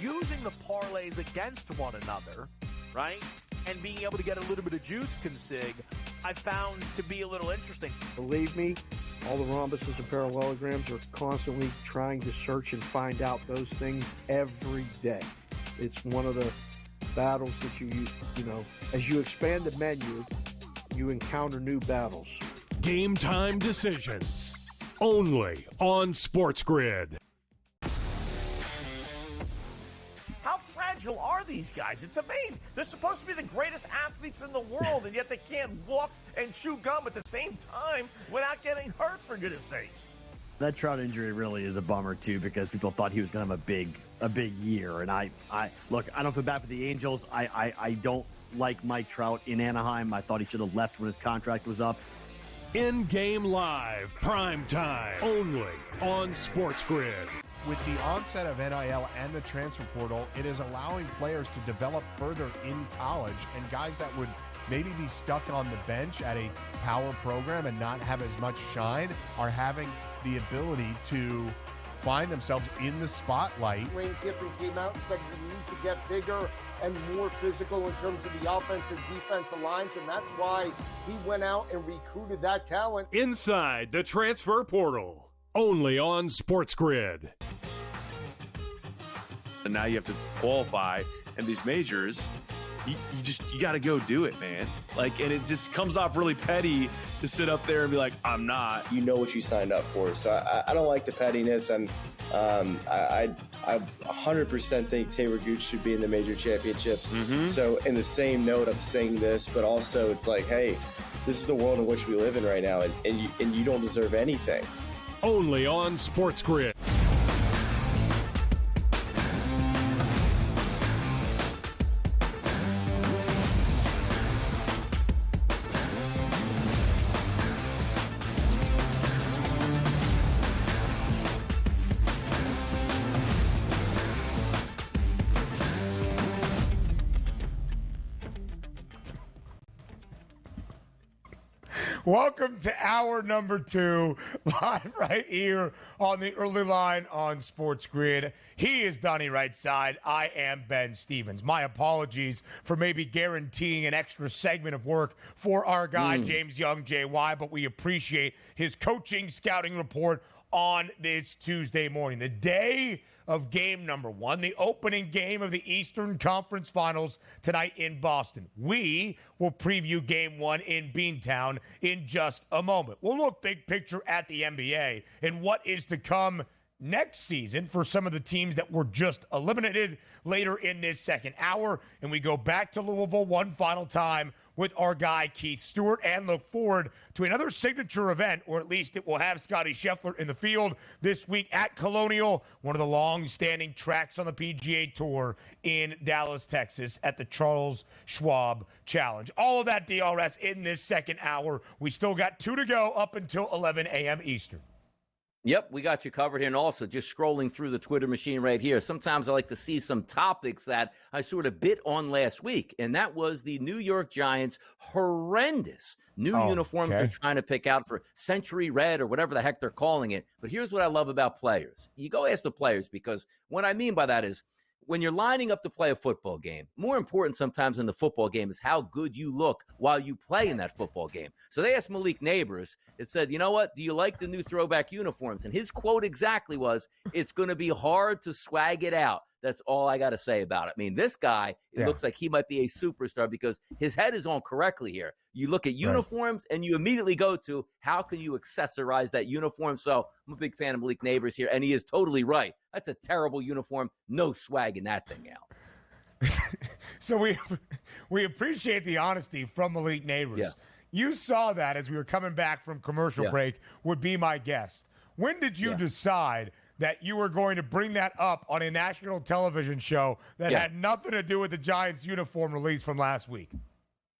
using the parlays against one another, right, and being able to get a little bit of juice consig, I found to be a little interesting. Believe me, all the rhombuses and parallelograms are constantly trying to search and find out those things every day. It's one of the battles that you know, as you expand the menu, you encounter new battles. Game time decisions, only on SportsGrid. How fragile are these guys? It's amazing. They're supposed to be the greatest athletes in the world, and yet they can't walk and chew gum at the same time without getting hurt, for goodness sakes. That Trout injury really is a bummer, too, because people thought he was going to have a big year. And I look, I don't feel bad for the Angels. I don't like Mike Trout in Anaheim. I thought he should have left when his contract was up. In-game live, prime time, only on SportsGrid. With the onset of NIL and the transfer portal, it is allowing players to develop further in college, and guys that would maybe be stuck on the bench at a power program and not have as much shine are having the ability to find themselves in the spotlight. Wayne Kiffin came out and said we need to get bigger and more physical in terms of the offense and defensive lines, and that's why he went out and recruited that talent. Inside the transfer portal, only on SportsGrid. And now you have to qualify in these majors. You got to go do it, man. Like, and it just comes off really petty to sit up there and be like, I'm not. You know what you signed up for. So I don't like the pettiness, and I 100% think Taylor Gooch should be in the major championships. Mm-hmm. So in the same note, I'm saying this, but also it's like, hey, this is the world in which we live in right now, and you don't deserve anything. Only on SportsGrid. Welcome to hour number 2, live right here on the early line on SportsGrid. He is Donnie Rightside. I am Ben Stevens. My apologies for maybe guaranteeing an extra segment of work for our guy, James Young, JY, but we appreciate his coaching scouting report on this Tuesday morning, the day of game number 1, the opening game of the Eastern Conference Finals tonight in Boston. We will preview game 1 in Beantown in just a moment. We'll look big picture at the NBA and what is to come next season for some of the teams that were just eliminated later in this second hour. And we go back to Louisville one final time with our guy Keith Stewart and look forward to another signature event, or at least it will have Scotty Scheffler in the field this week at Colonial, one of the long-standing tracks on the PGA Tour in Dallas, Texas, at the Charles Schwab Challenge. All of that DRS in this second hour. We still got 2 to go up until 11 a.m. Eastern. Yep, we got you covered here. And also, just scrolling through the Twitter machine right here, sometimes I like to see some topics that I sort of bit on last week, and that was the New York Giants' horrendous new uniforms they're trying to pick out for Century Red or whatever the heck they're calling it. But here's what I love about players. You go ask the players, because what I mean by that is, when you're lining up to play a football game, more important sometimes in the football game is how good you look while you play in that football game. So they asked Malik Neighbors, it said, you know what, do you like the new throwback uniforms? And his quote exactly was, it's going to be hard to swag it out. That's all I got to say about it. I mean, this guy, it looks like he might be a superstar because his head is on correctly here. You look at uniforms and you immediately go to, how can you accessorize that uniform? So I'm a big fan of Malik Neighbors here, and he is totally right. That's a terrible uniform. No swag in that thing, Al. So we appreciate the honesty from Malik Neighbors. Yeah. You saw that as we were coming back from commercial break, would be my guest. When did you decide that you were going to bring that up on a national television show that had nothing to do with the Giants uniform release from last week?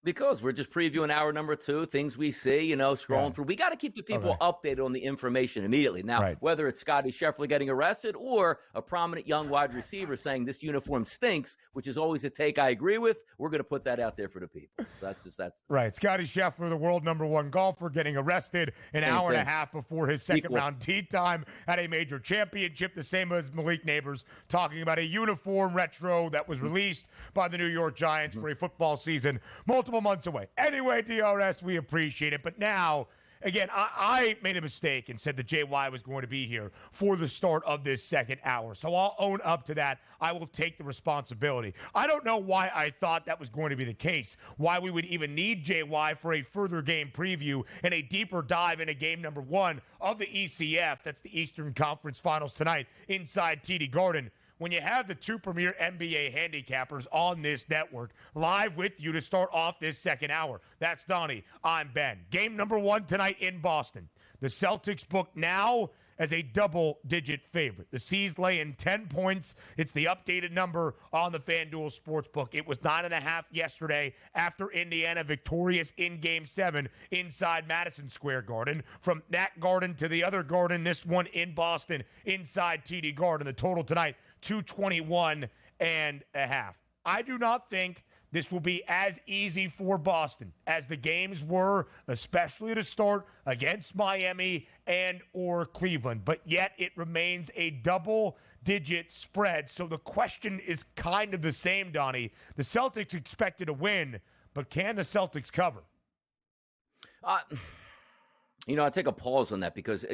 Because we're just previewing hour number 2, things we see, scrolling through. We got to keep the people updated on the information immediately. Now, whether it's Scotty Scheffler getting arrested or a prominent young wide receiver saying this uniform stinks, which is always a take I agree with, we're going to put that out there for the people. So that's right. Scotty Scheffler, the world #1 golfer, getting arrested an hour and a half before his second round tee time at a major championship. The same as Malik Neighbors talking about a uniform retro that was released by the New York Giants for a football season multiple months away. Anyway, DRS, we appreciate it. But now, again, I made a mistake and said that JY was going to be here for the start of this second hour. So I'll own up to that. I will take the responsibility. I don't know why I thought that was going to be the case, why we would even need JY for a further game preview and a deeper dive into game number 1 of the ECF. That's the Eastern Conference Finals tonight inside TD Garden. When you have the 2 premier NBA handicappers on this network live with you to start off this second hour. That's Donnie. I'm Ben. Game number 1 tonight in Boston. The Celtics booked now as a double-digit favorite. The C's lay in 10 points. It's the updated number on the FanDuel Sportsbook. It was 9.5 yesterday after Indiana victorious in Game 7 inside Madison Square Garden. From that garden to the other garden, this one in Boston inside TD Garden. The total tonight, 221.5. I do not think this will be as easy for Boston as the games were, especially to start against Miami and or Cleveland. But yet it remains a double-digit spread. So the question is kind of the same, Donnie. The Celtics expected to win, but can the Celtics cover? I take a pause on that because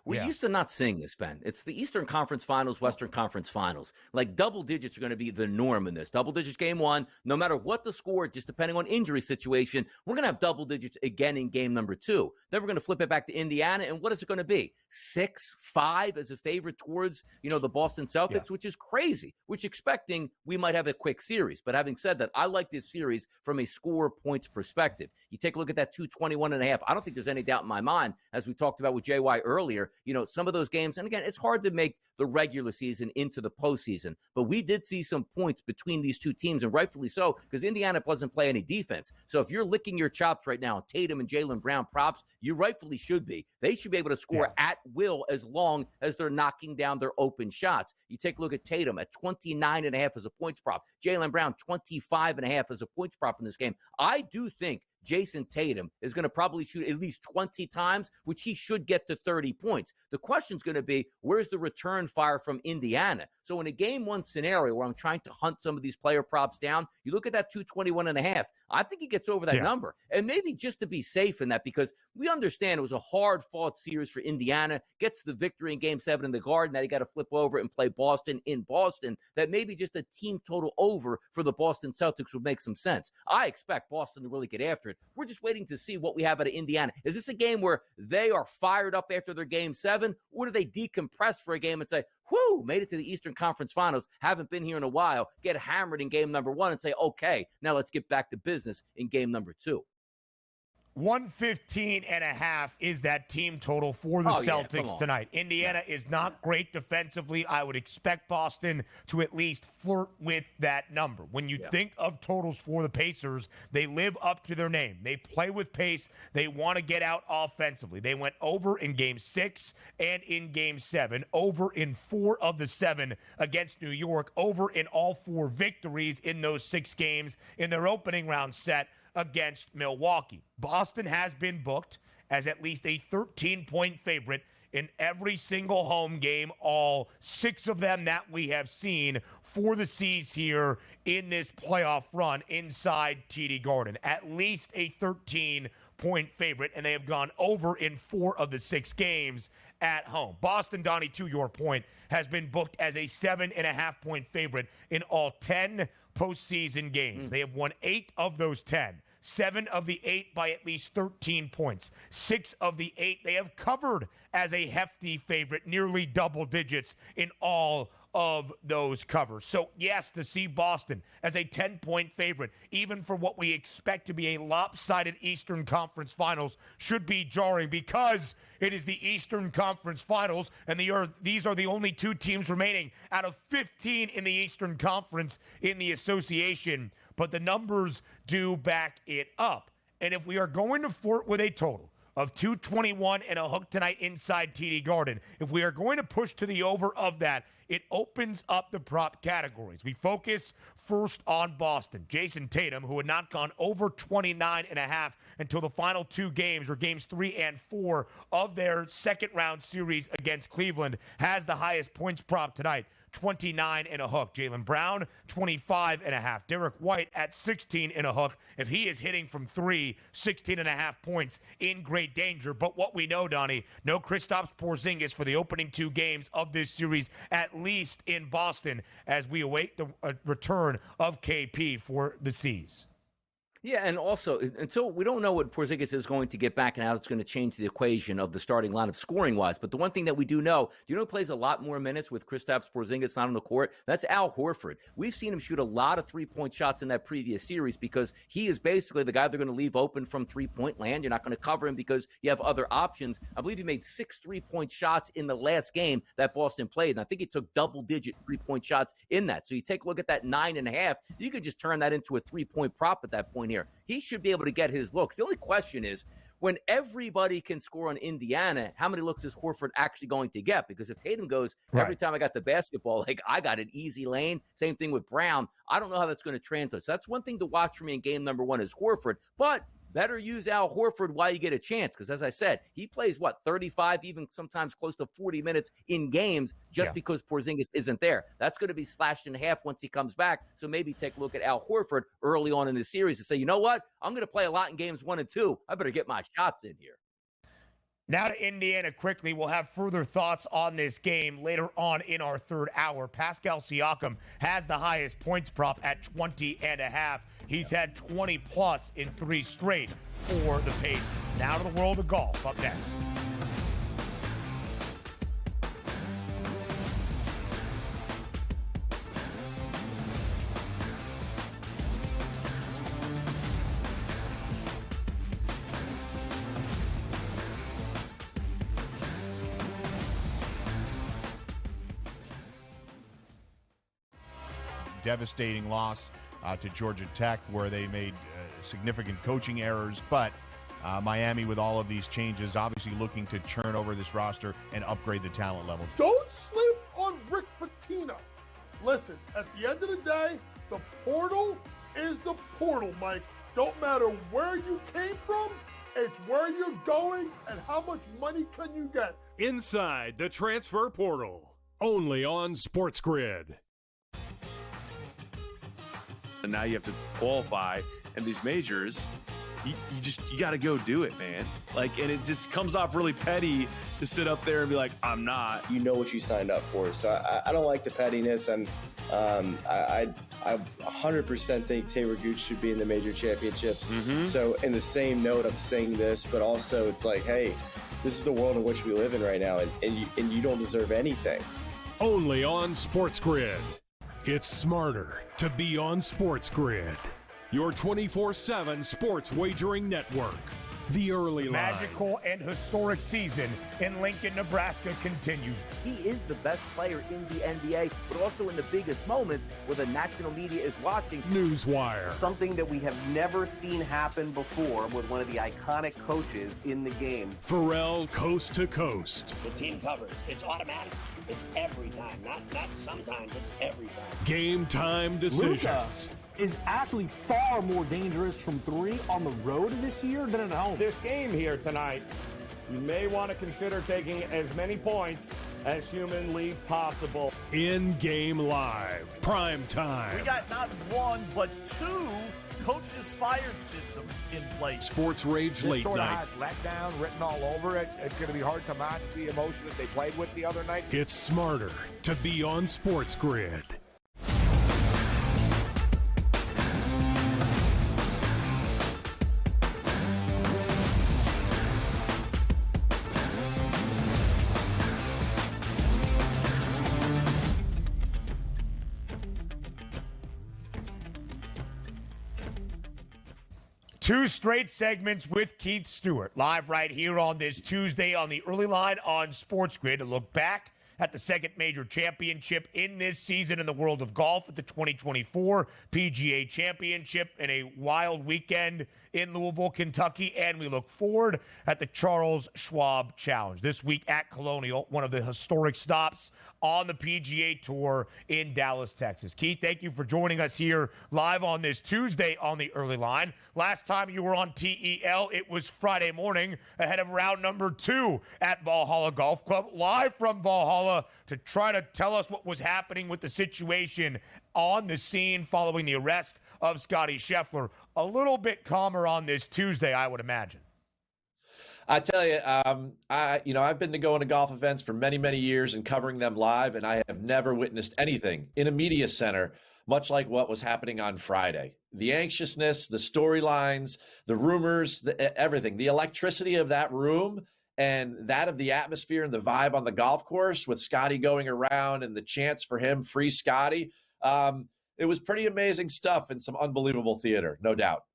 we're used to not seeing this, Ben. It's the Eastern Conference Finals, Western Conference Finals. Like double digits are going to be the norm in this. Double digits game 1, no matter what the score, just depending on injury situation, we're going to have double digits again in game number 2. Then we're going to flip it back to Indiana, and what is it going to be? 6-5 as a favorite towards, the Boston Celtics, which is crazy, which expecting we might have a quick series. But having said that, I like this series from a score points perspective. You take a look at that 221.5. I don't think there's any doubt in my mind, as we talked about with JY earlier, some of those games, and again, it's hard to make the regular season into the postseason, but we did see some points between these two teams, and rightfully so, because Indiana doesn't play any defense. So if you're licking your chops right now, Tatum and Jaylen Brown props, you rightfully should be. They should be able to score at will as long as they're knocking down their open shots. You take a look at Tatum at 29.5 as a points prop, Jaylen Brown 25.5 as a points prop in this game. I do think Jason Tatum is going to probably shoot at least 20 times, which he should get to 30 points. The question's going to be, where's the return fire from Indiana? So in a game 1 scenario where I'm trying to hunt some of these player props down, you look at that 221.5. I think he gets over that number. And maybe just to be safe in that, because we understand it was a hard-fought series for Indiana, gets the victory in Game 7 in the Garden, that he got to flip over and play Boston in Boston, that maybe just a team total over for the Boston Celtics would make some sense. I expect Boston to really get after it. We're just waiting to see what we have out of Indiana. Is this a game where they are fired up after their Game 7, or do they decompress for a game and say, whoo, made it to the Eastern Conference Finals, haven't been here in a while, get hammered in game number 1 and say, okay, now let's get back to business in game number 2. 115.5 is that team total for the Celtics tonight. Indiana is not great defensively. I would expect Boston to at least flirt with that number. When you think of totals for the Pacers, they live up to their name. They play with pace. They want to get out offensively. They went over in Game 6 and in Game 7, over in 4 of the 7 against New York, over in all 4 victories in those 6 games in their opening round set against Milwaukee. Boston has been booked as at least a 13-point favorite in every single home game, all 6 of them that we have seen for the C's here in this playoff run inside TD Garden. At least a 13-point favorite, and they have gone over in 4 of the 6 games at home. Boston, Donnie, to your point, has been booked as a 7.5-point favorite in all 10 postseason games. They have won 8 of those 10. 7 of the 8 by at least 13 points. 6 of the 8 they have covered as a hefty favorite, nearly double digits in all of those covers. So, yes, to see Boston as a 10-point favorite, even for what we expect to be a lopsided Eastern Conference Finals, should be jarring because it is the Eastern Conference Finals, and these are the only 2 teams remaining out of 15 in the Eastern Conference in the association but the numbers do back it up. And if we are going to flirt with a total of 221 and a hook tonight inside TD Garden, if we are going to push to the over of that, it opens up the prop categories. We focus first on Boston. Jason Tatum, who had not gone over 29.5 until the final two games, or games 3 and 4 of their second round series against Cleveland, has the highest points prop tonight. 29 and a hook. Jaylen Brown, 25.5. Derek White at 16 and a hook. If he is hitting from 3, 16.5 points, in great danger. But what we know, Donnie, no Kristaps Porzingis for the opening two games of this series, at least in Boston, as we await the return of KP for the C's. Yeah, and also, until we don't know what Porzingis is going to get back and how it's going to change the equation of the starting lineup scoring-wise. But the one thing that we do know who plays a lot more minutes with Kristaps Porzingis not on the court? That's Al Horford. We've seen him shoot a lot of three-point shots in that previous series because he is basically the guy they're going to leave open from three-point land. You're not going to cover him because you have other options. I believe he made 6 three-point shots in the last game that Boston played, and I think he took double-digit three-point shots in that. So you take a look at that 9.5, you could just turn that into a three-point prop at that point here. He should be able to get his looks. The only question is, when everybody can score on Indiana, how many looks is Horford actually going to get? Because if Tatum goes, every time I got the basketball, like I got an easy lane, same thing with Brown, I don't know how that's going to translate. So that's one thing to watch for me in game number 1 is Horford. But better use Al Horford while you get a chance. Because as I said, he plays, 35, even sometimes close to 40 minutes in games just because Porzingis isn't there. That's going to be slashed in half once he comes back. So maybe take a look at Al Horford early on in the series and say, you know what? I'm going to play a lot in games 1 and 2. I better get my shots in here. Now to Indiana quickly. We'll have further thoughts on this game later on in our third hour. Pascal Siakam has the highest points prop at 20.5. He's had 20-plus in 3 straight for the Pacers. Now to the world of golf. Up next. Devastating loss to Georgia Tech, where they made significant coaching errors. But Miami, with all of these changes, obviously looking to churn over this roster and upgrade the talent level. Don't sleep on Rick Pitino. Listen, at the end of the day, the portal is the portal, Mike. Don't matter where you came from, it's where you're going and how much money can you get. Inside the transfer portal, only on SportsGrid. And now you have to qualify, and these majors, you got to go do it, man. Like, and it just comes off really petty to sit up there and be like, I'm not. You know what you signed up for. So I don't like the pettiness, and I 100% think Taylor Gooch should be in the major championships. So in the same note, I'm saying this, but also it's like, hey, this is the world in which we live in right now, and you don't deserve anything. Only on SportsGrid. It's smarter to be on SportsGrid, your 24/7 sports wagering network. The early line. Magical and historic season in Lincoln, Nebraska continues. He is the best player in the NBA, but also in the biggest moments where the national media is watching. Newswire. Something that we have never seen happen before with one of the iconic coaches in the game. Pharrell Coast to Coast. The team covers. It's automatic. It's every time. Not sometimes. It's every time. Game time decisions. Luka is actually far more dangerous from 3 on the road this year than at home. This game here tonight, you may want to consider taking as many points as humanly possible. In-game live, prime time. We got not 1, but 2 coaches fired systems in place. Sports Rage this Late sort Night. of has letdown written all over it. It's going to be hard to match the emotion that they played with the other night. It's smarter to be on SportsGrid. Two straight segments with Keith Stewart, live right here on this Tuesday on the early line on SportsGrid to look back at the second major championship in this season in the world of golf at the 2024 PGA Championship in a wild weekend in Louisville, Kentucky. And we look forward at the Charles Schwab Challenge this week at Colonial, one of the historic stops on the PGA Tour in Dallas, Texas. Keith, thank you for joining us here live on this Tuesday on the early line. Last time you were on TEL, it was Friday morning ahead of round number 2 at Valhalla Golf Club, live from Valhalla to try to tell us what was happening with the situation on the scene following the arrest of Scottie Scheffler. A little bit calmer on this Tuesday, I would imagine. I tell you, I've been to going to golf events for many, many years and covering them live, and I have never witnessed anything in a media center much like what was happening on Friday. The anxiousness, the storylines, the rumors, everything, the electricity of that room and that of the atmosphere and the vibe on the golf course with Scottie going around and the chants for him, free Scottie. It was pretty amazing stuff and some unbelievable theater, no doubt.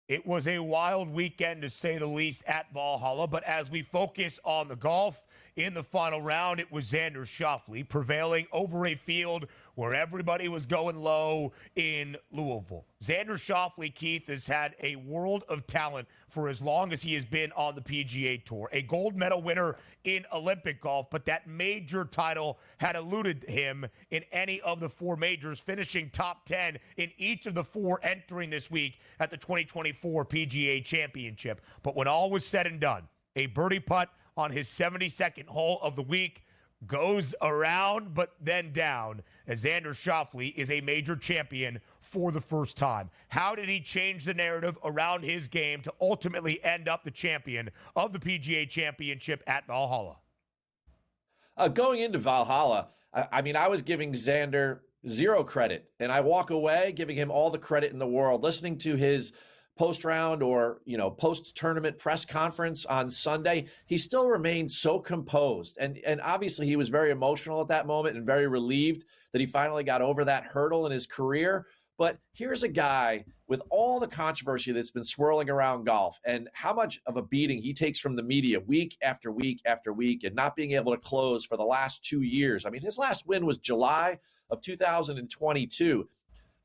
It was a wild weekend, to say the least, at Valhalla. But as we focus on the golf, in the final round, it was Xander Schauffele prevailing over a field where everybody was going low in Louisville. Xander Schauffele, Keith, has had a world of talent for as long as he has been on the PGA Tour. A gold medal winner in Olympic golf, but that major title had eluded him in any of the 4 majors, finishing top 10 in each of the 4 entering this week at the 2024 PGA Championship. But when all was said and done, a birdie putt on his 72nd hole of the week goes around but then down, as Xander Schauffele is a major champion for the first time. How did he change the narrative around his game to ultimately end up the champion of the PGA Championship at Valhalla? Going into Valhalla, I was giving Xander 0 credit, and I walk away giving him all the credit in the world. Listening to his post-round or, post-tournament press conference on Sunday, he still remains so composed. And obviously he was very emotional at that moment and very relieved that he finally got over that hurdle in his career. But here's a guy with all the controversy that's been swirling around golf and how much of a beating he takes from the media week after week after week and not being able to close for the last 2 years. I mean, his last win was July of 2022.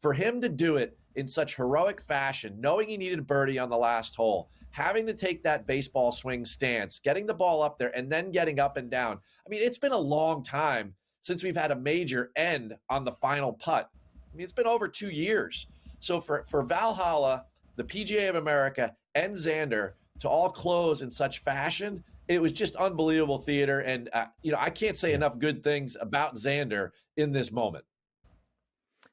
For him to do it in such heroic fashion, knowing he needed a birdie on the last hole, having to take that baseball swing stance, getting the ball up there, and then getting up and down. I mean, it's been a long time since we've had a major end on the final putt. I mean, it's been over 2 years. So for Valhalla, the PGA of America, and Xander to all close in such fashion, it was just unbelievable theater. And, I can't say enough good things about Xander in this moment.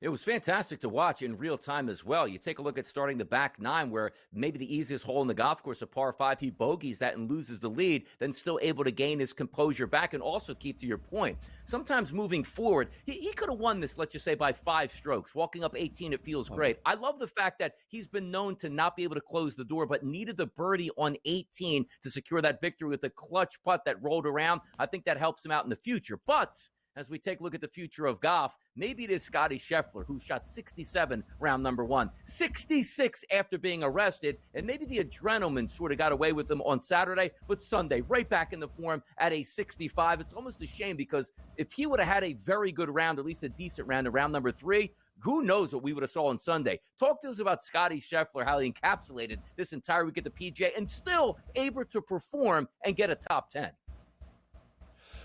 It was fantastic to watch in real time as well. You take a look at starting the back 9, where maybe the easiest hole in the golf course, a par 5, he bogeys that and loses the lead, then still able to gain his composure back. And also, Keith, to your point, sometimes moving forward, he could have won this, let's just say, by 5 strokes. Walking up 18, it feels great. I love the fact that he's been known to not be able to close the door, but needed the birdie on 18 to secure that victory with a clutch putt that rolled around. I think that helps him out in the future. But as we take a look at the future of golf, maybe it is Scottie Scheffler, who shot 67 round number 1, 66 after being arrested, and maybe the adrenaline sort of got away with him on Saturday, but Sunday, right back in the form at a 65. It's almost a shame, because if he would have had a very good round, at least a decent round in round number 3, who knows what we would have saw on Sunday. Talk to us about Scottie Scheffler, how he encapsulated this entire week at the PGA and still able to perform and get a top 10.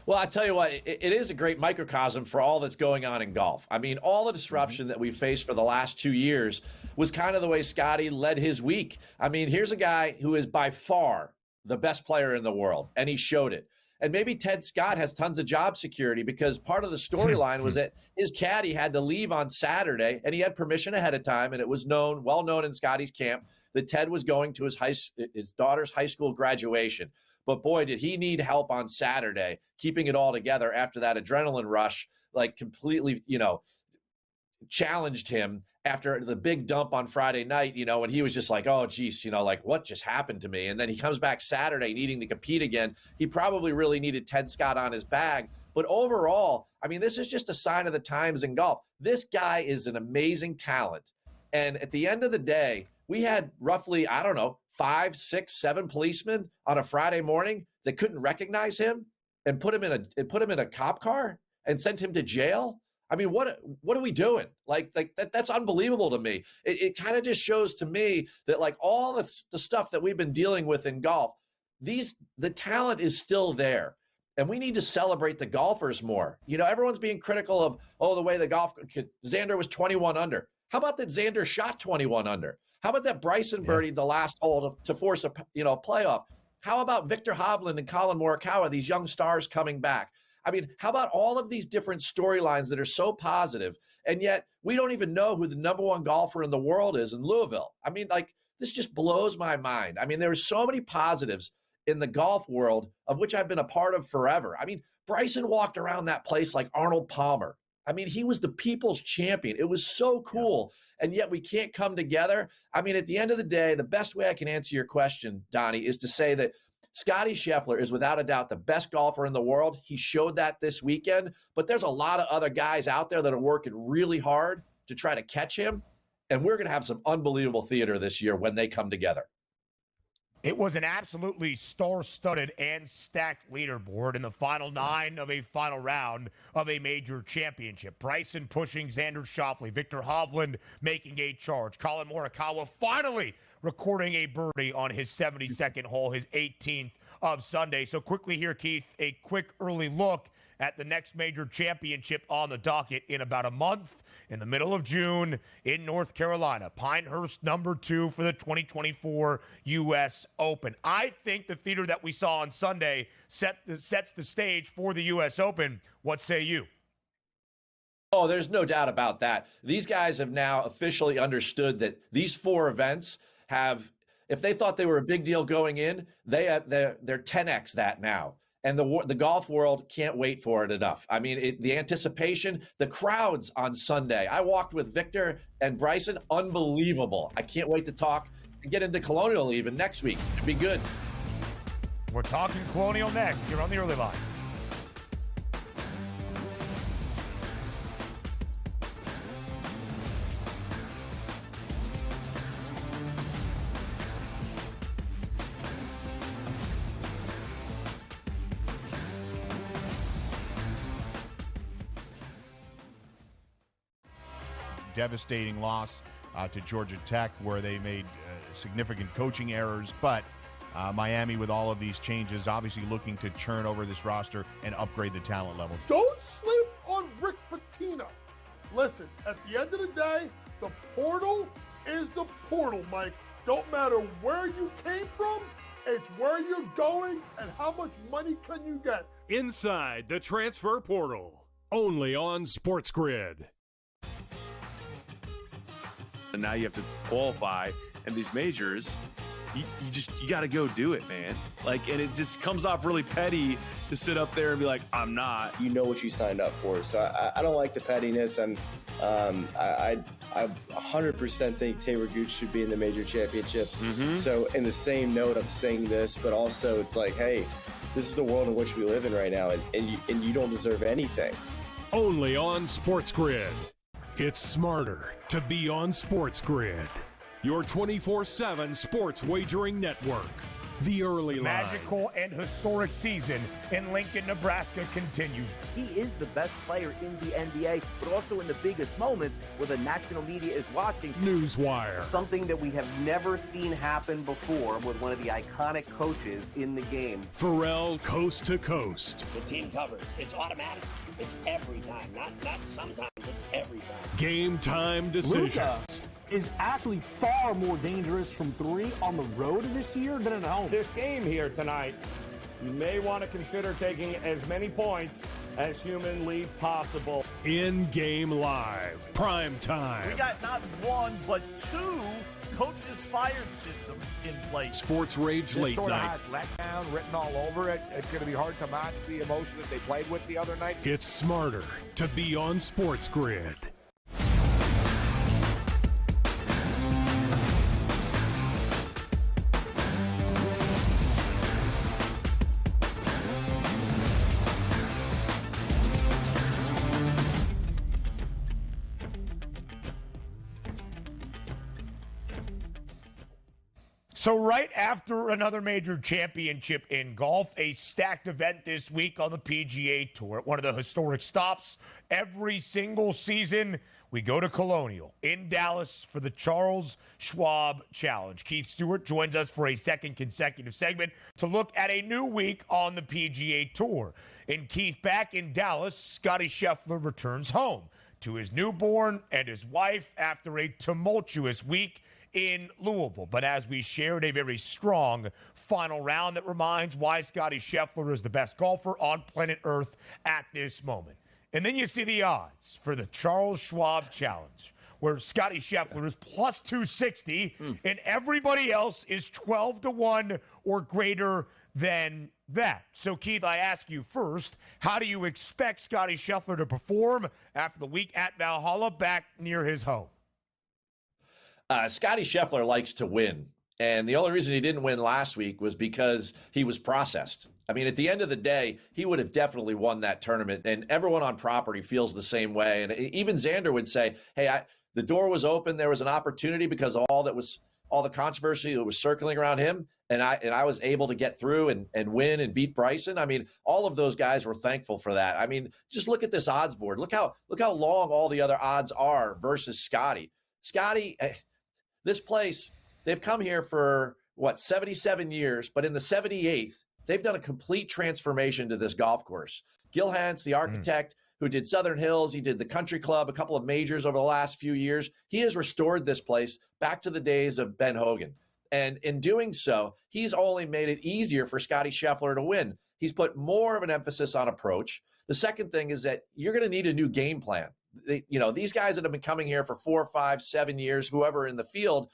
Well, I tell you what, it is a great microcosm for all that's going on in golf. I mean, all the disruption that we faced for the last 2 years was kind of the way Scottie led his week. I mean, here's a guy who is by far the best player in the world, and he showed it. And maybe Ted Scott has tons of job security, because part of the storyline was that his caddy had to leave on Saturday, and he had permission ahead of time, and it was well known in Scottie's camp that Ted was going to his daughter's high school graduation. But boy, did he need help on Saturday, keeping it all together after that adrenaline rush, like completely, challenged him after the big dump on Friday night, and he was just like, oh, geez, like what just happened to me? And then he comes back Saturday needing to compete again. He probably really needed Ted Scott on his bag. But overall, I mean, this is just a sign of the times in golf. This guy is an amazing talent. And at the end of the day, we had roughly, 5, 6, 7 policemen on a Friday morning that couldn't recognize him. and put him in a cop car and sent him to jail? I mean, what are we doing? Like that's unbelievable to me. It kind of just shows to me that like all the stuff that we've been dealing with in golf, the talent is still there. And we need to celebrate the golfers more. You know, everyone's being critical of, the way the Xander was 21 under. How about that Xander shot 21 under? How about that Bryson birdied the last hole to force a playoff? How about Victor Hovland and Colin Morikawa, these young stars coming back? I mean, how about all of these different storylines that are so positive, and yet we don't even know who the number one golfer in the world is in Louisville? I mean, like, this just blows my mind. I mean, there's so many positives in the golf world of which I've been a part of forever. I mean, Bryson walked around that place like Arnold Palmer. I mean, he was the people's champion. It was so cool. And yet we can't come together. I mean, at the end of the day, the best way I can answer your question, Donnie, is to say that Scottie Scheffler is without a doubt the best golfer in the world. He showed that this weekend, but there's a lot of other guys out there that are working really hard to try to catch him. And we're going to have some unbelievable theater this year when they come together. It was an absolutely star-studded and stacked leaderboard in the final 9 of a final round of a major championship. Bryson pushing Xander Schauffele, Victor Hovland making a charge, Colin Morikawa finally recording a birdie on his 72nd hole, his 18th of Sunday. So quickly here, Keith, a quick early look at the next major championship on the docket in about a month, in the middle of June in North Carolina. Pinehurst #2 for the 2024 U.S. Open. I think the theater that we saw on Sunday sets the stage for the U.S. Open. What say you? Oh, there's no doubt about that. These guys have now officially understood that these 4 events have, if they thought they were a big deal going in, they're 10x that now. And the golf world can't wait for it enough. I mean, the anticipation, the crowds on Sunday. I walked with Victor and Bryson. Unbelievable. I can't wait to talk and get into Colonial even next week. It'd be good. We're talking Colonial next. You're on the early line. Devastating loss to Georgia Tech, where they made significant coaching errors. But Miami, with all of these changes, obviously looking to churn over this roster and upgrade the talent level. Don't sleep on Rick Pitino. Listen, at the end of the day, the portal is the portal, Mike. Don't matter where you came from, it's where you're going and how much money can you get. Inside the transfer portal, only on SportsGrid. And now you have to qualify, and these majors, you got to go do it, man. Like, and it just comes off really petty to sit up there and be like, I'm not. You know what you signed up for. So I don't like the pettiness, and I 100% think Taylor Gooch should be in the major championships. So in the same note, I'm saying this, but also it's like, hey, this is the world in which we live in right now, and you don't deserve anything. Only on SportsGrid. It's smarter to be on SportsGrid, your 24/7 sports wagering network. The early line. Magical and historic season in Lincoln, Nebraska continues. He is the best player in the NBA, but also in the biggest moments where the national media is watching. Newswire. Something that we have never seen happen before with one of the iconic coaches in the game. Pharrell, coast to coast. The team covers. It's automatic. It's every time. Not sometimes. It's every time. Game time decisions. Luka is actually far more dangerous from 3 on the road this year than at home. This game here tonight, you may want to consider taking as many points as humanly possible. In-game live, prime time. We got not 1, but 2 coaches fired systems in place. Sports Rage This late sort of night. has letdown written all over it. It's going to be hard to match the emotion that they played with the other night. It's smarter to be on SportsGrid. So right after another major championship in golf, a stacked event this week on the PGA Tour. One of the historic stops every single season. We go to Colonial in Dallas for the Charles Schwab Challenge. Keith Stewart joins us for a second consecutive segment to look at a new week on the PGA Tour. And Keith, back in Dallas, Scottie Scheffler returns home to his newborn and his wife after a tumultuous week in Louisville. But as we shared, a very strong final round that reminds why Scottie Scheffler is the best golfer on planet Earth at this moment. And then you see the odds for the Charles Schwab Challenge, where Scottie Scheffler is plus 260 and everybody else is 12-1 or greater than that. So, Keith, I ask you first, how do you expect Scottie Scheffler to perform after the week at Valhalla back near his home? Scottie Scheffler likes to win. And the only reason he didn't win last week was because he was processed. I mean, at the end of the day, he would have definitely won that tournament. And everyone on property feels the same way. And even Xander would say, hey, the door was open. There was an opportunity because of all the controversy that was circling around him. And I was able to get through and win and beat Bryson. I mean, all of those guys were thankful for that. I mean, just look at this odds board. Look how long all the other odds are versus Scottie. Scottie, this place, they've come here for, 77 years, but in the 78th, they've done a complete transformation to this golf course. Gil Hance, the architect who did Southern Hills, he did the Country Club, a couple of majors over the last few years. He has restored this place back to the days of Ben Hogan. And in doing so, he's only made it easier for Scottie Scheffler to win. He's put more of an emphasis on approach. The second thing is that you're going to need a new game plan. These guys that have been coming here for 4, 5, 7 years, whoever in the field,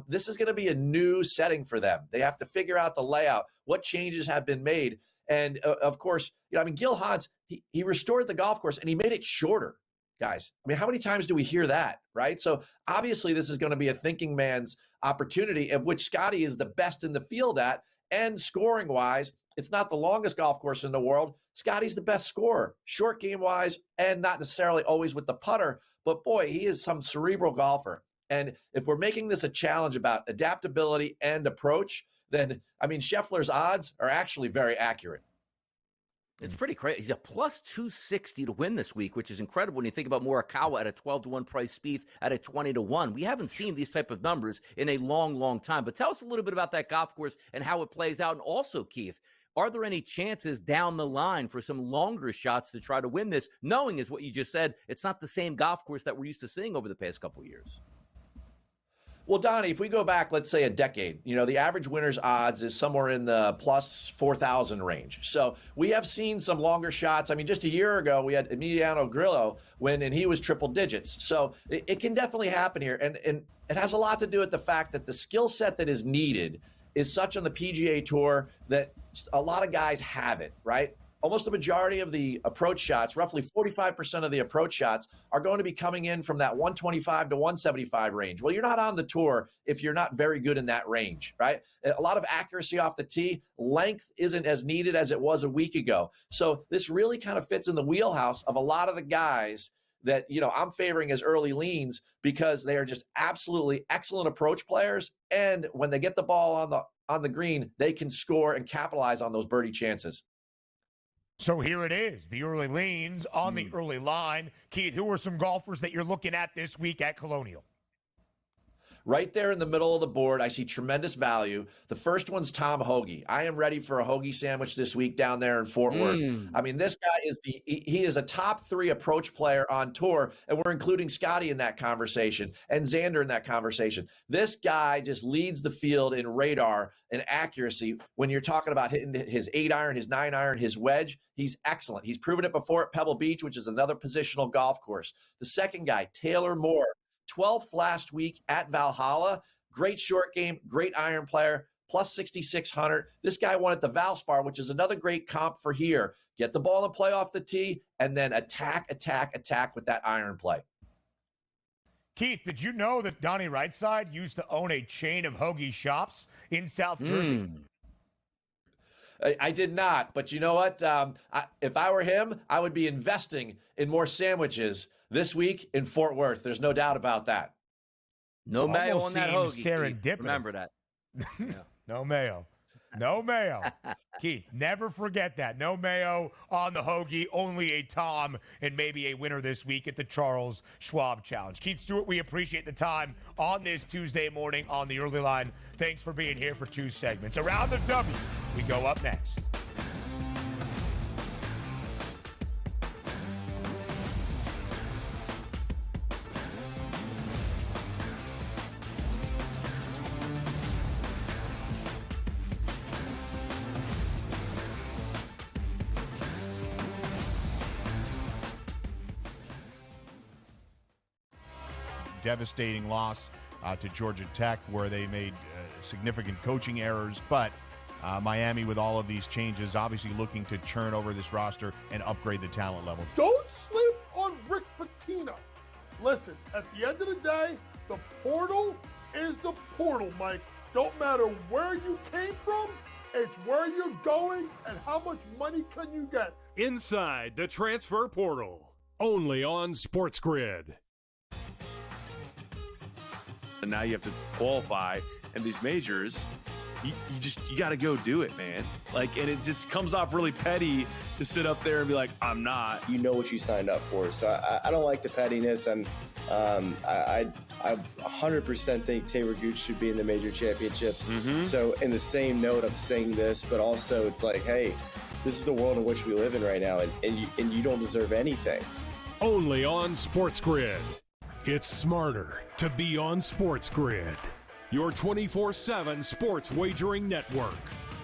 this is going to be a new setting for them. They have to figure out the layout, what changes have been made. And of course, Gil Hance, he restored the golf course and he made it shorter, guys. I mean, how many times do we hear that, right? So obviously this is going to be a thinking man's opportunity, of which Scottie is the best in the field at. And scoring wise, it's not the longest golf course in the world. Scottie's the best scorer, short game wise, and not necessarily always with the putter. But boy, he is some cerebral golfer. And if we're making this a challenge about adaptability and approach, then, Scheffler's odds are actually very accurate. It's pretty crazy. He's a plus 260 to win this week, which is incredible when you think about Morikawa at a 12-1 price, Spieth at a 20-1. We haven't seen these type of numbers in a long, long time. But tell us a little bit about that golf course and how it plays out. And also, Keith, are there any chances down the line for some longer shots to try to win this, knowing, as what you just said, it's not the same golf course that we're used to seeing over the past couple of years? Well, Donnie, if we go back, let's say a decade, the average winner's odds is somewhere in the plus 4,000 range. So we have seen some longer shots. Just a year ago, we had Emiliano Grillo win, and he was triple digits. So it can definitely happen here. And it has a lot to do with the fact that the skill set that is needed is such on the PGA Tour that a lot of guys have it, right? Almost the majority of the approach shots, roughly 45% of the approach shots, are going to be coming in from that 125 to 175 range. Well, you're not on the tour if you're not very good in that range, right? A lot of accuracy off the tee. Length isn't as needed as it was a week ago. So this really kind of fits in the wheelhouse of a lot of the guys that, I'm favoring as early leans, because they are just absolutely excellent approach players. And when they get the ball on the green, they can score and capitalize on those birdie chances. So here it is, the early leans on the early line. Keith, who are some golfers that you're looking at this week at Colonial? Right there in the middle of the board, I see tremendous value. The first one's Tom Hoagie. I am ready for a hoagie sandwich this week down there in Fort Worth. This guy he is a top 3 approach player on tour, and we're including Scottie in that conversation and Xander in that conversation. This guy just leads the field in radar and accuracy. When you're talking about hitting his 8-iron, his 9-iron, his wedge, he's excellent. He's proven it before at Pebble Beach, which is another positional golf course. The second guy, Taylor Moore, 12th last week at Valhalla. Great short game, great iron player, plus 6,600. This guy won at the Valspar, which is another great comp for here. Get the ball and play off the tee, and then attack with that iron play. Keith, did you know that Donnie Rightside used to own a chain of hoagie shops in South Jersey? I did not, but you know what? If I were him, I would be investing in more sandwiches this week in Fort Worth. There's no doubt about that. No mayo on that hoagie. Serendipitous. Remember that. No mayo. No mayo. Keith, never forget that. No mayo on the hoagie, only a Tom, and maybe a winner this week at the Charles Schwab Challenge. Keith Stewart, we appreciate the time on this Tuesday morning on the early line. Thanks for being here for 2 segments. Around the W, we go up next. Devastating loss to Georgia Tech, where they made significant coaching errors. But Miami, with all of these changes, obviously looking to churn over this roster and upgrade the talent level. Don't sleep on Rick Pitino. Listen, at the end of the day, the portal is the portal, Mike. Don't matter where you came from, it's where you're going and how much money can you get. Inside the transfer portal, only on SportsGrid. And now you have to qualify, and these majors, you got to go do it, man. Like, and it just comes off really petty to sit up there and be like, I'm not. You know what you signed up for. So I don't like the pettiness, and I 100% think Taylor Gooch should be in the major championships. So in the same note, I'm saying this, but also it's like, hey, this is the world in which we live in right now, and you don't deserve anything. Only on SportsGrid. It's smarter to be on SportsGrid, your 24/7 sports wagering network.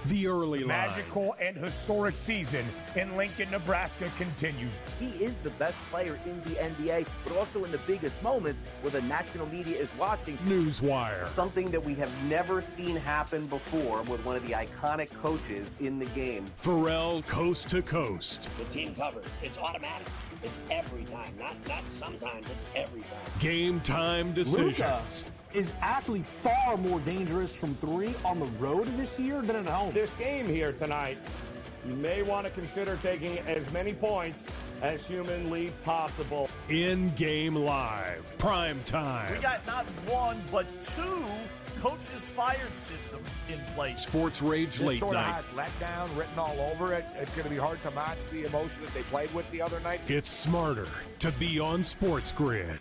The early line. Magical and historic season in Lincoln, Nebraska continues. He is the best player in the NBA, but also in the biggest moments where the national media is watching. Newswire. Something that we have never seen happen before with one of the iconic coaches in the game. Pharrell coast to coast. The team covers. It's automatic. It's every time. Not sometimes. It's every time. Game time decisions. Luka is actually far more dangerous from 3 on the road this year than at home. This game here tonight, you may want to consider taking as many points as humanly possible. In-game live. Prime time. We got not 1, but 2 coaches fired systems in place. Sports Rage This late sort of night. has letdown written all over it. It's going to be hard to match the emotion that they played with the other night. It's smarter to be on SportsGrid.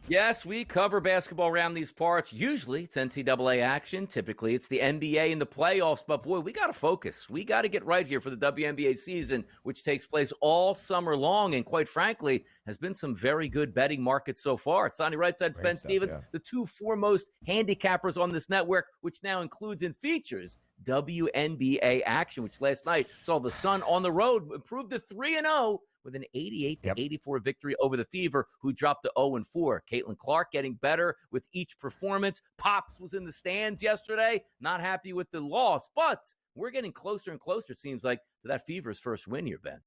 Yes, we cover basketball around these parts. Usually it's NCAA action. Typically it's the NBA and the playoffs. But, boy, we got to focus. We got to get right here for the WNBA season, which takes place all summer long and, quite frankly, has been some very good betting markets so far. It's Donnie Rightside, it's Ben Stevens, the 2 foremost handicappers on this network, which now includes and features WNBA action, which last night saw the Sun on the road improve to 3-0 with an 88-84 victory over the Fever, who dropped to 0-4. Caitlin Clark getting better with each performance. Pops was in the stands yesterday, not happy with the loss, but we're getting closer and closer, it seems like, to that Fever's first win here, Ben.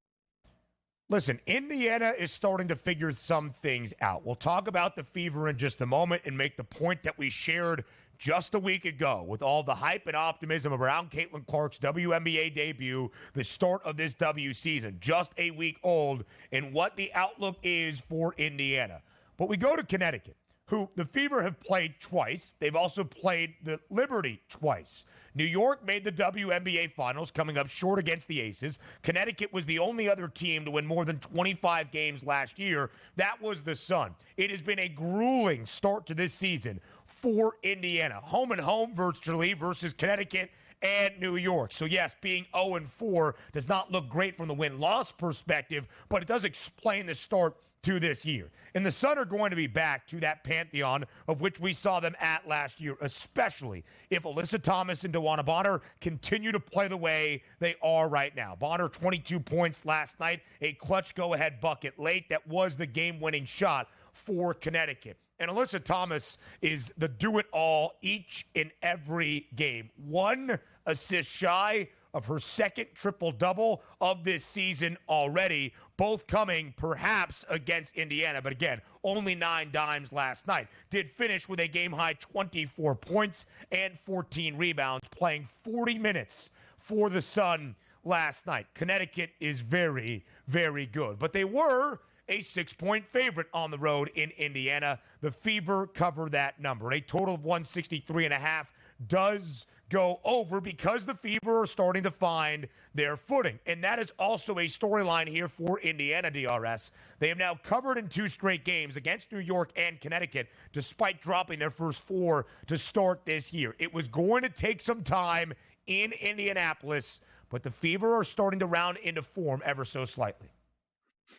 Listen, Indiana is starting to figure some things out. We'll talk about the Fever in just a moment and make the point that we shared just a week ago with all the hype and optimism around Caitlin Clark's WNBA debut, the start of this W season, just a week old, and what the outlook is for Indiana. But we go to Connecticut, who the Fever have played twice. They've also played the Liberty twice. New York made the WNBA Finals, coming up short against the Aces. Connecticut was the only other team to win more than 25 games last year. That was the Sun. It has been a grueling start to this season for Indiana. Home and home virtually versus Connecticut and New York. So, yes, being 0-4 does not look great from the win-loss perspective, but it does explain the start to this year. And the Sun are going to be back to that pantheon of which we saw them at last year, especially if Alyssa Thomas and DeWanna Bonner continue to play the way they are right now. Bonner, 22 points last night, a clutch go-ahead bucket late. That was the game-winning shot for Connecticut. And Alyssa Thomas is the do-it-all each and every game. 1 assist shy of her second triple-double of this season already, both coming perhaps against Indiana. But again, only 9 dimes last night. Did finish with a game-high 24 points and 14 rebounds, playing 40 minutes for the Sun last night. Connecticut is very, very good. But they were a 6-point favorite on the road in Indiana. The Fever cover that number. A total of 163.5 does go over because the Fever are starting to find their footing. And that is also a storyline here for Indiana, DRS. They have now covered in 2 straight games against New York and Connecticut, despite dropping their first 4 to start this year. It was going to take some time in Indianapolis, but the Fever are starting to round into form ever so slightly.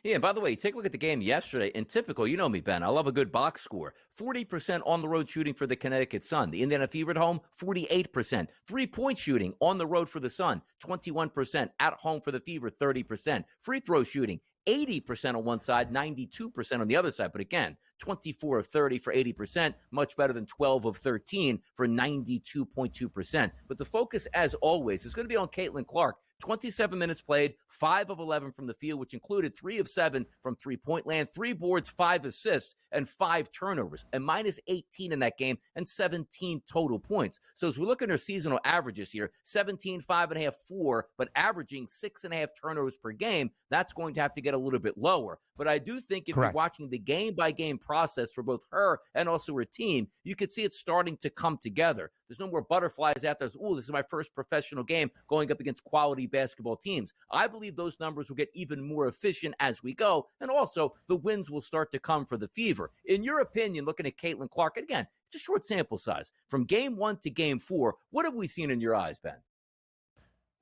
Yeah, and by the way, take a look at the game yesterday. In typical, you know me, Ben, I love a good box score. 40% on the road shooting for the Connecticut Sun. The Indiana Fever at home, 48%. 3-point shooting on the road for the Sun, 21%. At home for the Fever, 30%. Free throw shooting, 80% on one side, 92% on the other side. But again, 24 of 30 for 80%, much better than 12 of 13 for 92.2%. But the focus, as always, is going to be on Caitlin Clark. 27 minutes played, 5 of 11 from the field, which included 3 of 7 from three-point land, 3 boards, 5 assists, and 5 turnovers, and minus 18 in that game, and 17 total points. So as we look at her seasonal averages here, 17, 5.5, 4, but averaging 6.5 turnovers per game, that's going to have to get a little bit lower. But I do think if you're watching the game-by-game process for both her and also her team, you could see it starting to come together. There's no more butterflies out there. Oh, this is my first professional game going up against quality basketball teams. I believe those numbers will get even more efficient as we go, and also the wins will start to come for the Fever. In your opinion, looking at Caitlin Clark, and again, it's a short sample size, from game 1 to game 4, what have we seen in your eyes, Ben?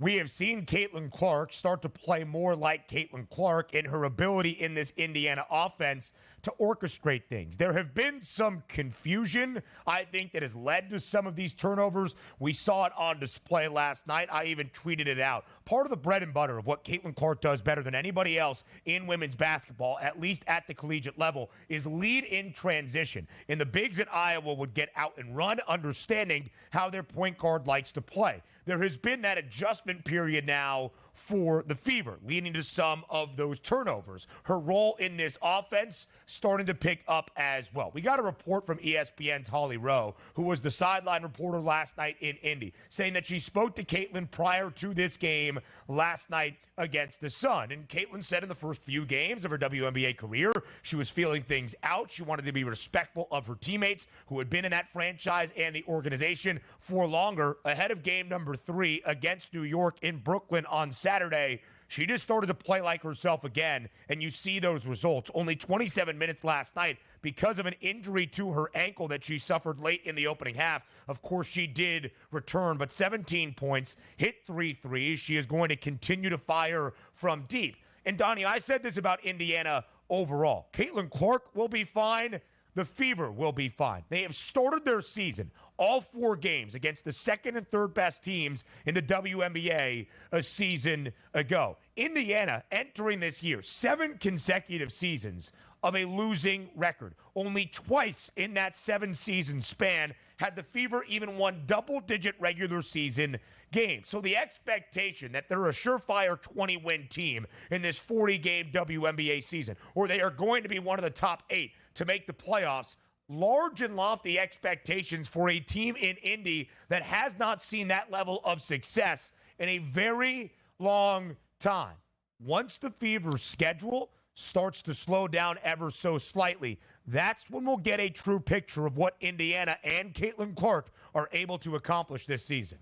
We have seen Caitlin Clark start to play more like Caitlin Clark in her ability in this Indiana offense to orchestrate things. There have been some confusion, I think, that has led to some of these turnovers. We saw it on display last night. I even tweeted it out. Part of the bread and butter of what Caitlin Clark does better than anybody else in women's basketball, at least at the collegiate level, is lead in transition. And the bigs at Iowa would get out and run, understanding how their point guard likes to play. There has been that adjustment period now for the Fever, leading to some of those turnovers. Her role in this offense starting to pick up as well. We got a report from ESPN's Holly Rowe, who was the sideline reporter last night in Indy, saying that she spoke to Caitlin prior to this game last night against the Sun. And Caitlin said in the first few games of her WNBA career, she was feeling things out. She wanted to be respectful of her teammates who had been in that franchise and the organization for longer. Ahead of game number 3 against New York in Brooklyn on Saturday, she just started to play like herself again, and you see those results. Only 27 minutes last night because of an injury to her ankle that she suffered late in the opening half. Of course, she did return, but 17 points, hit 3 threes. She is going to continue to fire from deep. And Donnie, I said this about Indiana overall. Caitlin Clark will be fine. The Fever will be fine. They have started their season, all 4 games, against the second and third best teams in the WNBA a season ago. Indiana entering this year, 7 consecutive seasons of a losing record. Only twice in that 7-season span had the Fever even won double-digit regular season games. So the expectation that they're a surefire 20-win team in this 40-game WNBA season, or they are going to be one of the top 8 to make the playoffs, large and lofty expectations for a team in Indy that has not seen that level of success in a very long time. Once the Fever's schedule starts to slow down ever so slightly, that's when we'll get a true picture of what Indiana and Caitlin Clark are able to accomplish this season.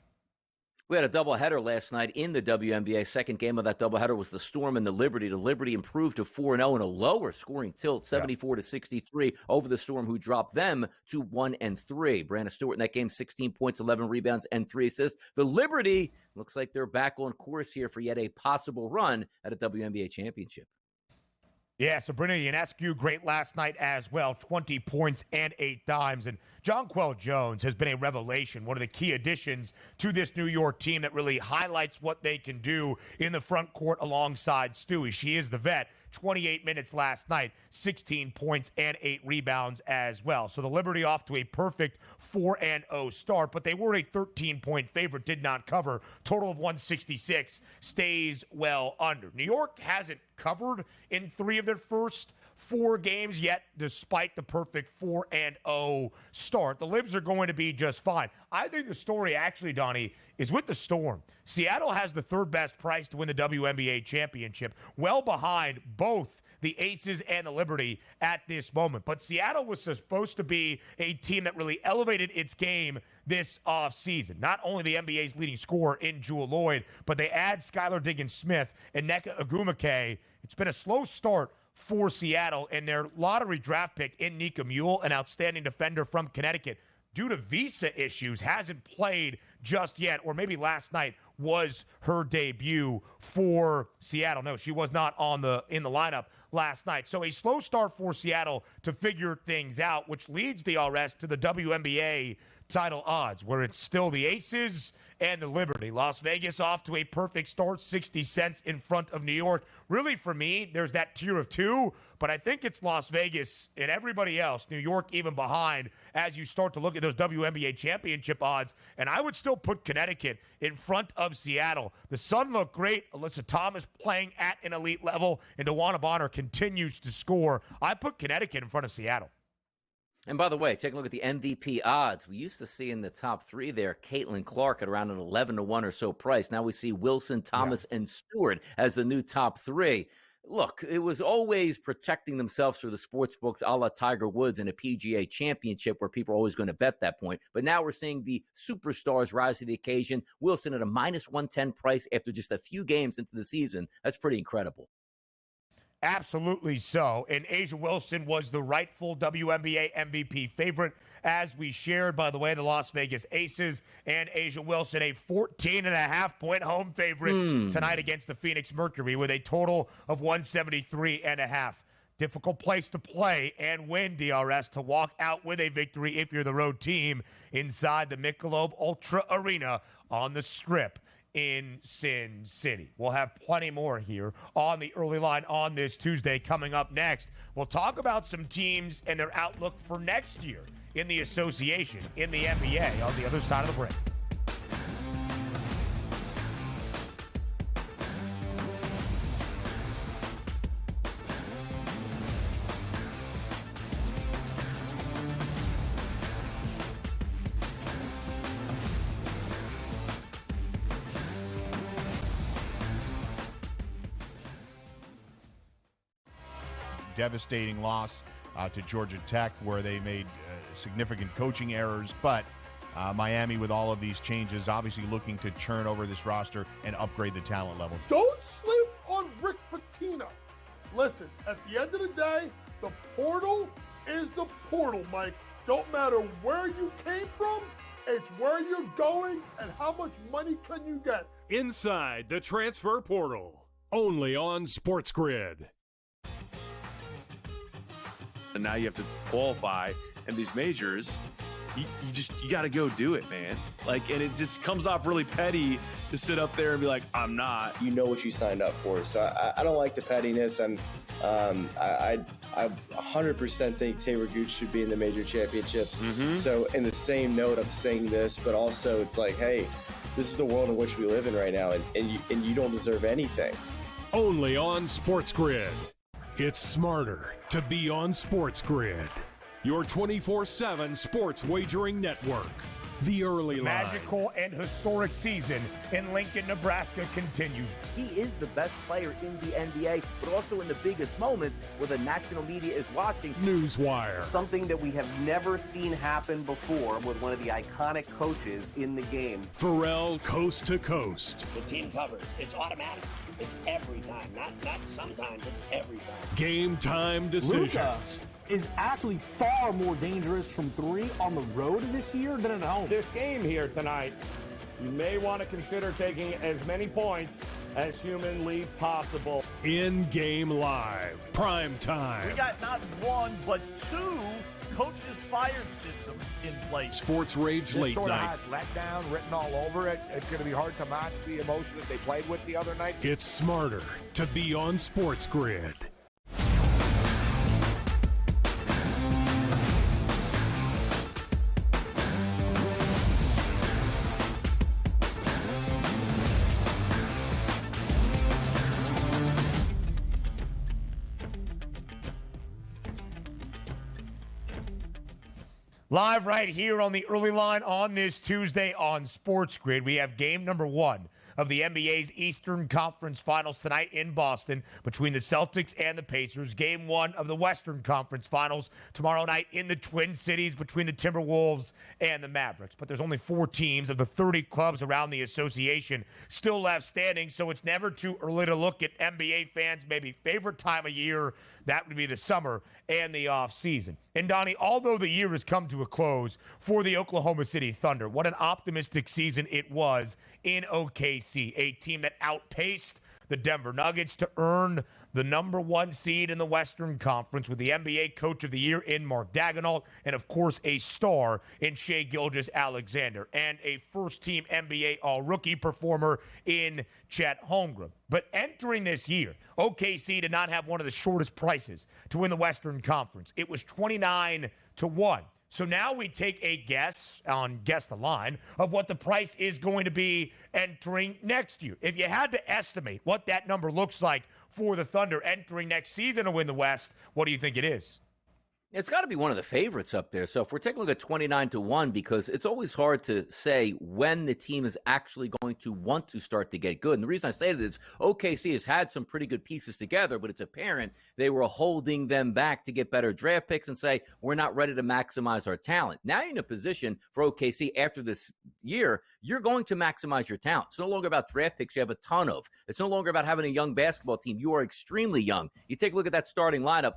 We had a doubleheader last night in the WNBA. Second game of that doubleheader was the Storm and the Liberty. The Liberty improved to 4-0 in a lower scoring tilt, 74-63 over the Storm, who dropped them to 1-3. Brandon Stewart in that game, 16 points, 11 rebounds, and 3 assists. The Liberty looks like they're back on course here for yet a possible run at a WNBA championship. Yeah, Sabrina Ionescu, great last night as well. 20 points and 8 dimes. And Jonquel Jones has been a revelation, one of the key additions to this New York team that really highlights what they can do in the front court alongside Stewie. She is the vet. 28 minutes last night, 16 points and 8 rebounds as well. So the Liberty off to a perfect 4-0 start, but they were a 13-point favorite, did not cover. Total of 166 stays well under. New York hasn't covered in 3 of their first 4 games yet, despite the perfect 4-0 start. The Libs are going to be just fine. I think the story actually, Donnie, is with the Storm. Seattle has the 3rd best price to win the WNBA championship, well behind both the Aces and the Liberty at this moment. But Seattle was supposed to be a team that really elevated its game this offseason. Not only the NBA's leading scorer in Jewel Lloyd, but they add Skylar Diggins-Smith and Nneka Ogwumike. It's been a slow start for Seattle, and their lottery draft pick in Nika Mule, an outstanding defender from Connecticut, due to visa issues, hasn't played just yet, or maybe last night was her debut for Seattle. No, she was not in the lineup last night. So a slow start for Seattle to figure things out, which leads the RS to the WNBA title odds, where it's still the Aces and the Liberty. Las Vegas off to a perfect start, 60 cents in front of New York. Really, for me, there's that tier of 2, but I think it's Las Vegas and everybody else, New York even behind, as you start to look at those WNBA championship odds. And I would still put Connecticut in front of Seattle. The Sun looked great. Alyssa Thomas playing at an elite level, and DeWanna Bonner continues to score. I put Connecticut in front of Seattle. And by the way, take a look at the MVP odds. We used to see in the top 3 there, Caitlin Clark at around an 11-1 or so price. Now we see Wilson, Thomas, and Stewart as the new top 3. Look, it was always protecting themselves through the sports books a la Tiger Woods in a PGA Championship, where people are always going to bet that point. But now we're seeing the superstars rise to the occasion. Wilson at a minus 110 price after just a few games into the season. That's pretty incredible. Absolutely so. And A'ja Wilson was the rightful WNBA MVP favorite, as we shared, by the way, the Las Vegas Aces and A'ja Wilson, a 14.5-point home favorite tonight against the Phoenix Mercury with a total of 173.5. Difficult place to play and win, DRS, to walk out with a victory if you're the road team inside the Michelob Ultra Arena on the Strip in Sin City. We'll have plenty more here on the early line on this Tuesday. Coming up next, we'll talk about some teams and their outlook for next year in the association, in the NBA, on the other side of the break. Devastating loss to Georgia Tech, where they made significant coaching errors. But Miami, with all of these changes, obviously looking to churn over this roster and upgrade the talent level. Don't sleep on Rick Pitino. Listen, at the end of the day, the portal is the portal, Mike. Don't matter where you came from, it's where you're going and how much money can you get. Inside the transfer portal, only on SportsGrid. And now you have to qualify, and these majors, you got to go do it, man. Like, and it just comes off really petty to sit up there and be like, I'm not. You know what you signed up for. So I don't like the pettiness, and I 100% think Taylor Gooch should be in the major championships. So in the same note, I'm saying this, but also it's like, hey, this is the world in which we live in right now, and you don't deserve anything. Only on SportsGrid. It's smarter to be on SportsGrid, your 24/7 sports wagering network. The early line. Magical and historic season in Lincoln, Nebraska continues. He is the best player in the NBA, but also in the biggest moments where the national media is watching. Newswire. Something that we have never seen happen before with one of the iconic coaches in the game. Pharrell, coast to coast. The team covers. It's automatic. It's every time. Not sometimes. It's every time. Game time decisions. Luka is actually far more dangerous from 3 on the road this year than at home. This game here tonight, you may want to consider taking as many points as humanly possible. In-game live, prime time. We got not 1, but 2 coaches fired systems in place. Sports Rage This Late sort of Night. has letdown written all over it. It's going to be hard to match the emotion that they played with the other night. It's smarter to be on Sports Grid. Live right here on the early line on this Tuesday on SportsGrid. We have game number 1 of the NBA's Eastern Conference Finals tonight in Boston between the Celtics and the Pacers. Game 1 of the Western Conference Finals tomorrow night in the Twin Cities between the Timberwolves and the Mavericks. But there's only 4 teams of the 30 clubs around the association still left standing, so it's never too early to look at NBA fans' maybe favorite time of year. That would be the summer and the offseason. And Donnie, although the year has come to a close for the Oklahoma City Thunder, what an optimistic season it was in OKC, a team that outpaced the Denver Nuggets to earn the number 1 seed in the Western Conference with the NBA Coach of the Year in Mark Daigneault and, of course, a star in Shai Gilgeous-Alexander and a first-team NBA All-Rookie performer in Chet Holmgren. But entering this year, OKC did not have one of the shortest prices to win the Western Conference. It was 29-1. So now we take a guess on Guess the Line of what the price is going to be entering next year. If you had to estimate what that number looks like for the Thunder entering next season to win the West, what do you think it is? It's got to be one of the favorites up there. So if we're taking a look at 29-1, because it's always hard to say when the team is actually going to want to start to get good. And the reason I say that is OKC has had some pretty good pieces together, but it's apparent they were holding them back to get better draft picks and say, we're not ready to maximize our talent. Now you're in a position for OKC after this year, you're going to maximize your talent. It's no longer about draft picks you have a ton of. It's no longer about having a young basketball team. You are extremely young. You take a look at that starting lineup.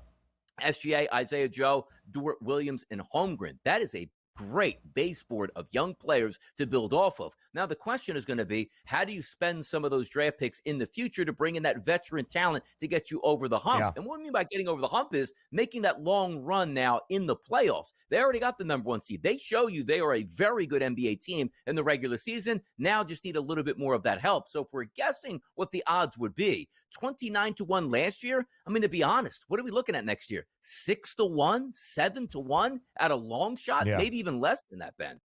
SGA, Isaiah Joe, Dort Williams, and Holmgren. That is a great baseboard of young players to build off of. Now, the question is going to be, how do you spend some of those draft picks in the future to bring in that veteran talent to get you over the hump? Yeah. And what I mean by getting over the hump is making that long run now in the playoffs. They already got the number 1 seed. They show you they are a very good NBA team in the regular season. Now just need a little bit more of that help. So if we're guessing what the odds would be, 29-1 last year, I mean, to be honest, what are we looking at next year? 6-1, 7-1 at a long shot, maybe even less than that, Ben.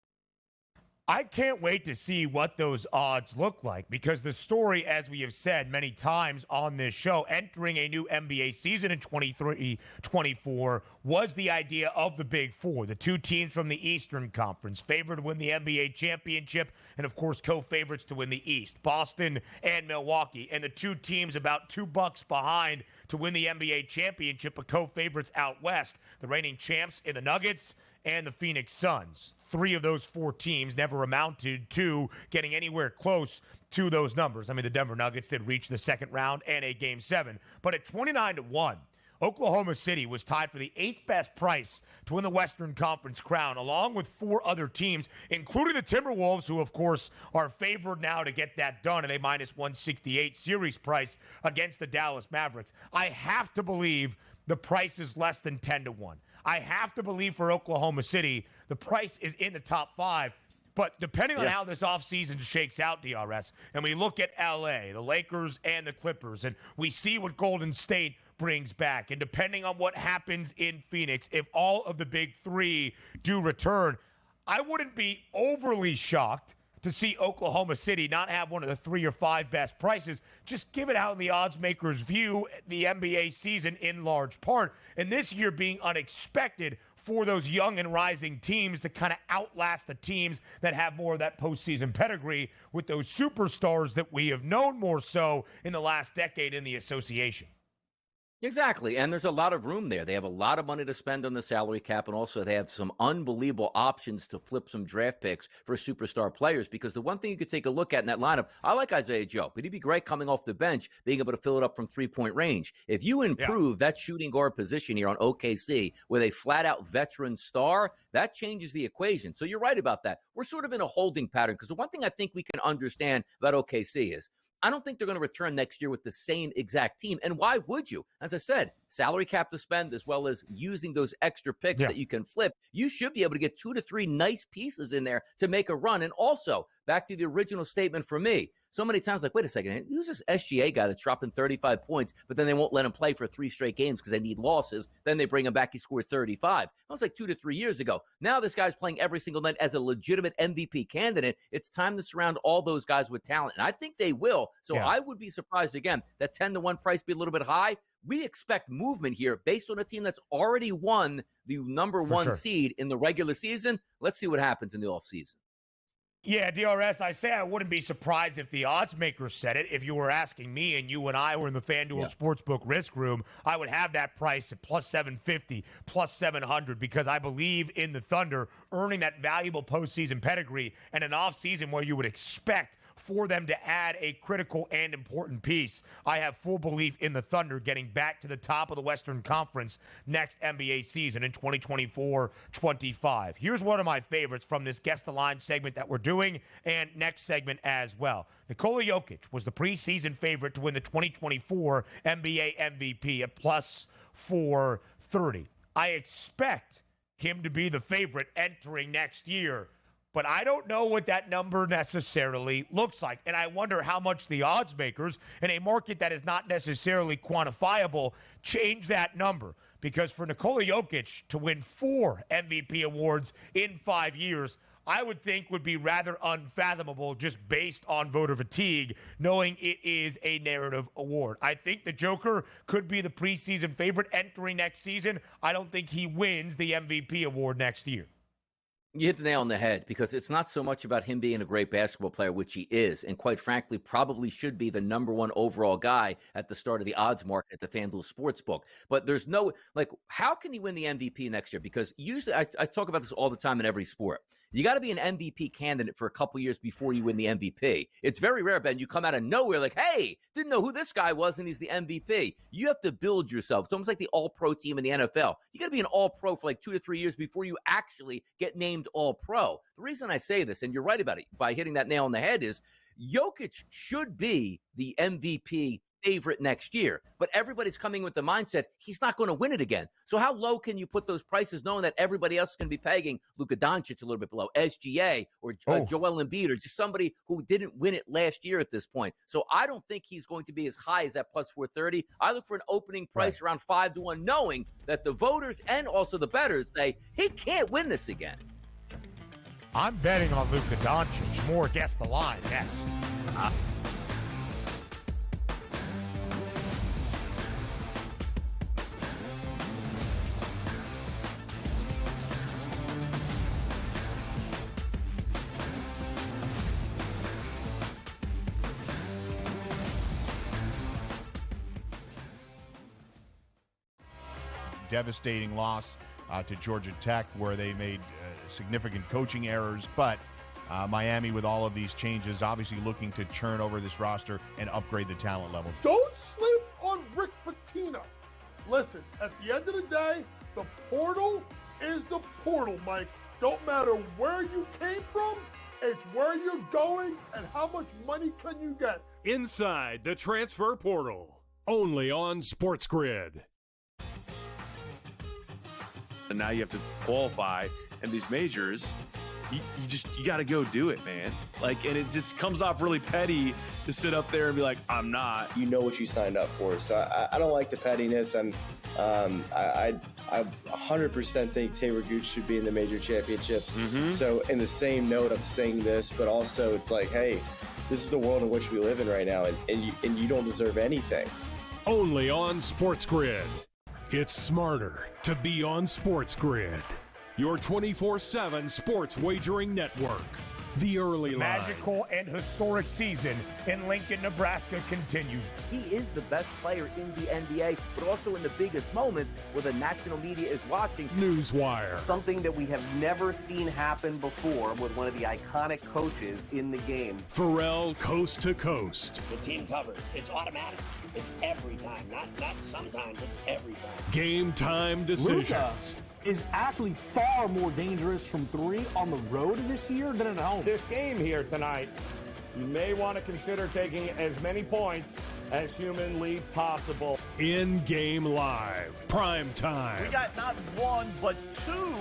I can't wait to see what those odds look like because the story, as we have said many times on this show, entering a new NBA season in 23-24 was the idea of the Big Four, the 2 teams from the Eastern Conference, favored to win the NBA championship and, of course, co-favorites to win the East, Boston and Milwaukee, and the 2 teams about $2 behind to win the NBA championship, but co-favorites out west, the reigning champs in the Nuggets and the Phoenix Suns. 3 of those 4 teams never amounted to getting anywhere close to those numbers. I mean, the Denver Nuggets did reach the second round and a Game 7. But at 29-1, Oklahoma City was tied for the 8th best price to win the Western Conference crown, along with 4 other teams, including the Timberwolves, who, of course, are favored now to get that done at a minus 168 series price against the Dallas Mavericks. I have to believe the price is less than 10-1. I have to believe for Oklahoma City, the price is in the top 5. But depending on how this offseason shakes out, DRS, and we look at L.A., the Lakers and the Clippers, and we see what Golden State brings back, and depending on what happens in Phoenix, if all of the big 3 do return, I wouldn't be overly shocked to see Oklahoma City not have one of the 3 or 5 best prices, just given how the odds makers view the NBA season in large part. And this year being unexpected for those young and rising teams to kind of outlast the teams that have more of that postseason pedigree with those superstars that we have known more so in the last decade in the association. Exactly, and there's a lot of room there. They have a lot of money to spend on the salary cap, and also they have some unbelievable options to flip some draft picks for superstar players, because the one thing you could take a look at in that lineup, I like Isaiah Joe, but he'd be great coming off the bench, being able to fill it up from three-point range. If you improve that shooting guard position here on OKC with a flat-out veteran star, that changes the equation. So you're right about that. We're sort of in a holding pattern, because the one thing I think we can understand about OKC is, I don't think they're going to return next year with the same exact team. And why would you? As I said, salary cap to spend as well as using those extra picks that you can flip. You should be able to get 2 to 3 nice pieces in there to make a run. And also, back to the original statement from me, so many times, like, wait a second, who's this SGA guy that's dropping 35 points, but then they won't let him play for 3 straight games because they need losses. Then they bring him back, he scored 35. That was like 2 to 3 years ago. Now this guy's playing every single night as a legitimate MVP candidate. It's time to surround all those guys with talent, and I think they will. So I would be surprised, again, that 10-1 price be a little bit high. We expect movement here based on a team that's already won the number one seed in the regular season. Let's see what happens in the offseason. Yeah, DRS, I say I wouldn't be surprised if the odds makers said it. If you were asking me and you and I were in the FanDuel Sportsbook risk room, I would have that price at plus 750, plus 700, because I believe in the Thunder earning that valuable postseason pedigree and an offseason where you would expect for them to add a critical and important piece. I have full belief in the Thunder getting back to the top of the Western Conference next NBA season in 2024-25. Here's one of my favorites from this Guess the Line segment that we're doing and next segment as well. Nikola Jokic was the preseason favorite to win the 2024 NBA MVP at plus 430. I expect him to be the favorite entering next year, but I don't know what that number necessarily looks like. And I wonder how much the odds makers in a market that is not necessarily quantifiable change that number. Because for Nikola Jokic to win 4 MVP awards in 5 years, I would think would be rather unfathomable just based on voter fatigue, knowing it is a narrative award. I think the Joker could be the preseason favorite entering next season. I don't think he wins the MVP award next year. You hit the nail on the head, because it's not so much about him being a great basketball player, which he is, and quite frankly, probably should be the number 1 overall guy at the start of the odds market at the FanDuel Sportsbook. But there's no, how can he win the MVP next year? Because usually, I talk about this all the time in every sport. You got to be an MVP candidate for a couple years before you win the MVP. It's very rare, Ben, you come out of nowhere like, hey, didn't know who this guy was, and he's the MVP. You have to build yourself. It's almost like the all-pro team in the NFL. You got to be an all-pro for 2 to 3 years before you actually get named all-pro. The reason I say this, and you're right about it, by hitting that nail on the head, is Jokic should be the MVP favorite next year, but everybody's coming with the mindset he's not going to win it again. So how low can you put those prices knowing that everybody else is going to be pegging Luka Doncic a little bit below, SGA or Joel Embiid, or just somebody who didn't win it last year at this point? So I don't think he's going to be as high as that plus 430. I look for an opening price around 5-1, knowing that the voters and also the bettors say he can't win this again. I'm betting on Luka Doncic. More Guess the Line next. Devastating loss to Georgia Tech, where they made significant coaching errors, but Miami, with all of these changes, obviously looking to churn over this roster and upgrade the talent level. Don't sleep on Rick Pitino. Listen, at the end of the day, the portal is the portal, Mike. Don't matter where you came from, it's where you're going and how much money can you get. Inside the transfer portal, only on SportsGrid. And now you have to qualify, and these majors, you got to go do it, man. And it just comes off really petty to sit up there and be like, I'm not. You know what you signed up for. So I don't like the pettiness, and I 100% think Taylor Gooch should be in the major championships. So in the same note, I'm saying this, but also it's like, hey, this is the world in which we live in right now, and you don't deserve anything. Only on SportsGrid. It's smarter to be on SportsGrid, your 24/7 sports wagering network. The early line. Magical and historic season in Lincoln, Nebraska continues. He is the best player in the NBA, but also in the biggest moments where the national media is watching. Newswire. Something that we have never seen happen before with one of the iconic coaches in the game. Pharrell, coast to coast. The team covers. It's automatic. It's every time. Not sometimes. It's every time. Game time decisions. Luka is actually far more dangerous from 3 on the road this year than at home. This game here tonight you may want to consider taking as many points as humanly possible. In-game live, prime time. We got not one, but two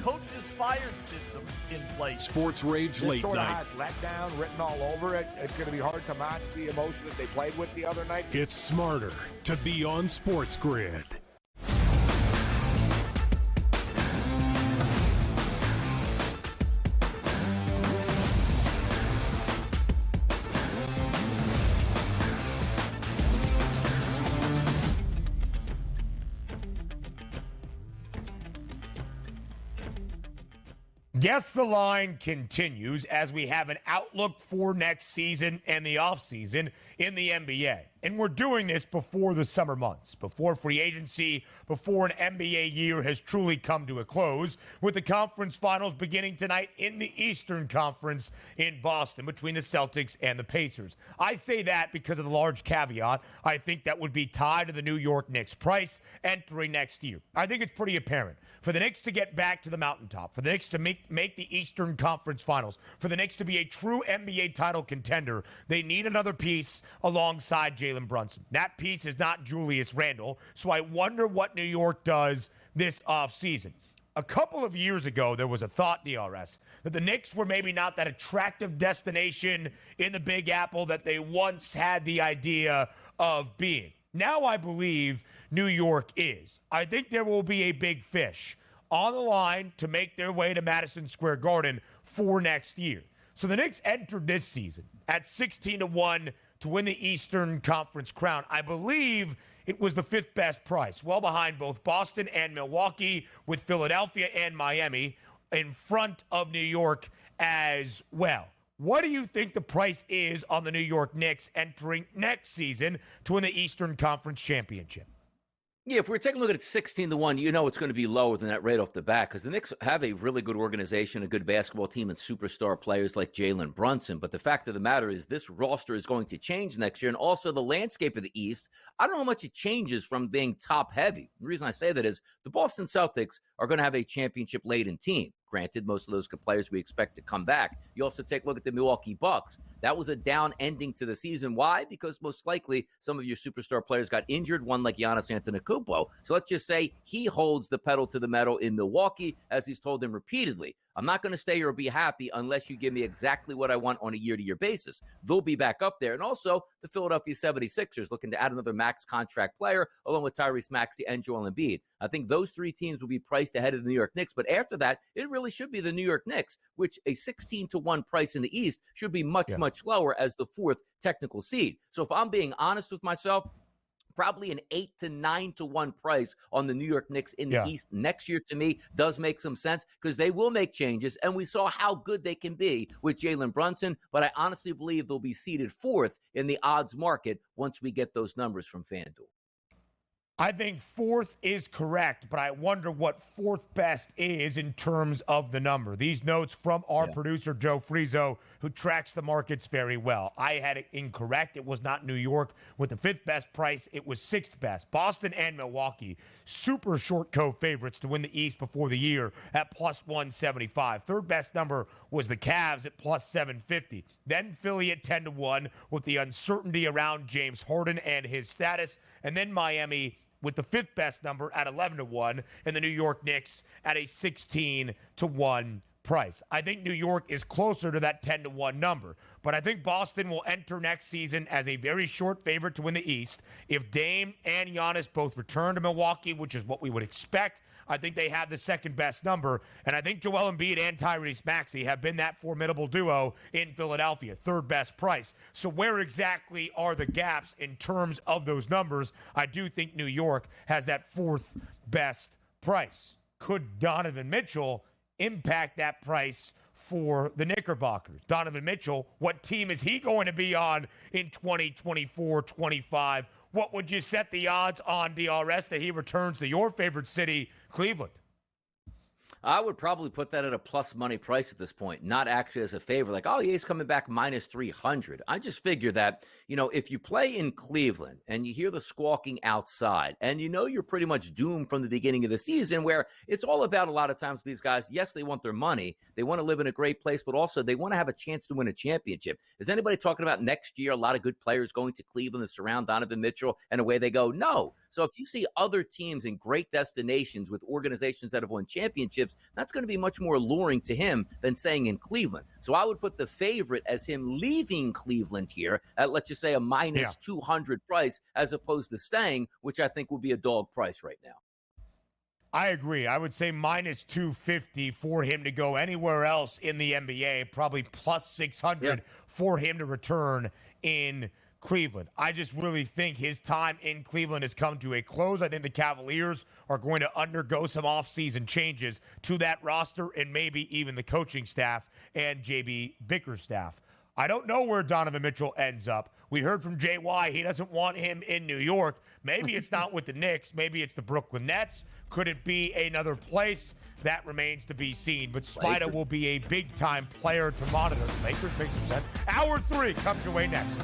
coaches fired systems in place. Sports Rage This Late sort of Night. has letdown written all over it. It's going to be hard to match the emotion that they played with the other night. It's smarter to be on SportsGrid. Guess the Line continues as we have an outlook for next season and the offseason in the NBA. And we're doing this before the summer months, before free agency, before an NBA year has truly come to a close, with the conference finals beginning tonight in the Eastern Conference in Boston between the Celtics and the Pacers. I say that because of the large caveat. I think that would be tied to the New York Knicks price entering next year. I think it's pretty apparent. For the Knicks to get back to the mountaintop, for the Knicks to make the Eastern Conference Finals, for the Knicks to be a true NBA title contender, they need another piece alongside Jalen Brunson. That piece is not Julius Randle, so I wonder what New York does this offseason. A couple of years ago, there was a thought, DRS, that the Knicks were maybe not that attractive destination in the Big Apple that they once had the idea of being. Now I believe New York is. I think there will be a big fish on the line to make their way to Madison Square Garden for next year. So the Knicks entered this season at 16-1 to win the Eastern Conference crown. I believe it was the fifth best price, well behind both Boston and Milwaukee, with Philadelphia and Miami in front of New York as well. What do you think the price is on the New York Knicks entering next season to win the Eastern Conference Championship? Yeah, if we're taking a look at it 16-1, you know it's going to be lower than that right off the bat because the Knicks have a really good organization, a good basketball team, and superstar players like Jalen Brunson. But the fact of the matter is this roster is going to change next year, and also the landscape of the East. I don't know how much it changes from being top-heavy. The reason I say that is the Boston Celtics are going to have a championship-laden team. Granted, most of those players we expect to come back. You also take a look at the Milwaukee Bucks. That was a down ending to the season. Why? Because most likely some of your superstar players got injured, one like Giannis Antetokounmpo. So let's just say he holds the pedal to the metal in Milwaukee, as he's told them repeatedly. I'm not going to stay here or be happy unless you give me exactly what I want on a year-to-year basis. They'll be back up there. And also the Philadelphia 76ers looking to add another max contract player along with Tyrese Maxey and Joel Embiid. I think those three teams will be priced ahead of the New York Knicks. But after that, it really should be the New York Knicks, which a 16-1 price in the East should be much lower as the fourth technical seed. So if I'm being honest with myself, probably an 8 to 9 to 1 price on the New York Knicks in the East next year, to me, does make some sense because they will make changes. And we saw how good they can be with Jalen Brunson. But I honestly believe they'll be seeded fourth in the odds market once we get those numbers from FanDuel. I think fourth is correct, but I wonder what fourth best is in terms of the number. These notes from our producer, Joe Frizo, who tracks the markets very well. I had it incorrect. It was not New York with the fifth best price. It was sixth best. Boston and Milwaukee, super short co-favorites to win the East before the year at plus 175. Third best number was the Cavs at plus 750. Then Philly at 10-1 with the uncertainty around James Harden and his status. And then Miami with the fifth best number at 11-1 and the New York Knicks at a 16-1 price. I think New York is closer to that 10-1 number, but I think Boston will enter next season as a very short favorite to win the East. If Dame and Giannis both return to Milwaukee, which is what we would expect, I think they have the second best number, and I think Joel Embiid and Tyrese Maxey have been that formidable duo in Philadelphia, third best price. So where exactly are the gaps in terms of those numbers? I do think New York has that fourth best price. Could Donovan Mitchell impact that price for the Knickerbockers? Donovan Mitchell, what team is he going to be on in 2024-25? What would you set the odds on, DRS, that he returns to your favorite city, Cleveland? I would probably put that at a plus money price at this point, not actually as a favor. Like, oh, yeah, he's coming back minus 300. I just figure that, if you play in Cleveland and you hear the squawking outside and you're pretty much doomed from the beginning of the season, where it's all about a lot of times these guys, yes, they want their money. They want to live in a great place, but also they want to have a chance to win a championship. Is anybody talking about next year, a lot of good players going to Cleveland to surround Donovan Mitchell and away they go? No. So if you see other teams in great destinations with organizations that have won championships, that's going to be much more alluring to him than staying in Cleveland. So I would put the favorite as him leaving Cleveland here at, let's just say, a minus 200 price as opposed to staying, which I think would be a dog price right now. I agree. I would say minus 250 for him to go anywhere else in the NBA, probably plus 600 for him to return in Cleveland. I just really think his time in Cleveland has come to a close. I think the Cavaliers are going to undergo some offseason changes to that roster and maybe even the coaching staff and JB Bickerstaff. I don't know where Donovan Mitchell ends up. We heard from JY he doesn't want him in New York. Maybe it's not with the Knicks. Maybe it's the Brooklyn Nets. Could it be another place? That remains to be seen. But Spida will be a big-time player to monitor. Lakers make some sense. Hour 3 comes your way next.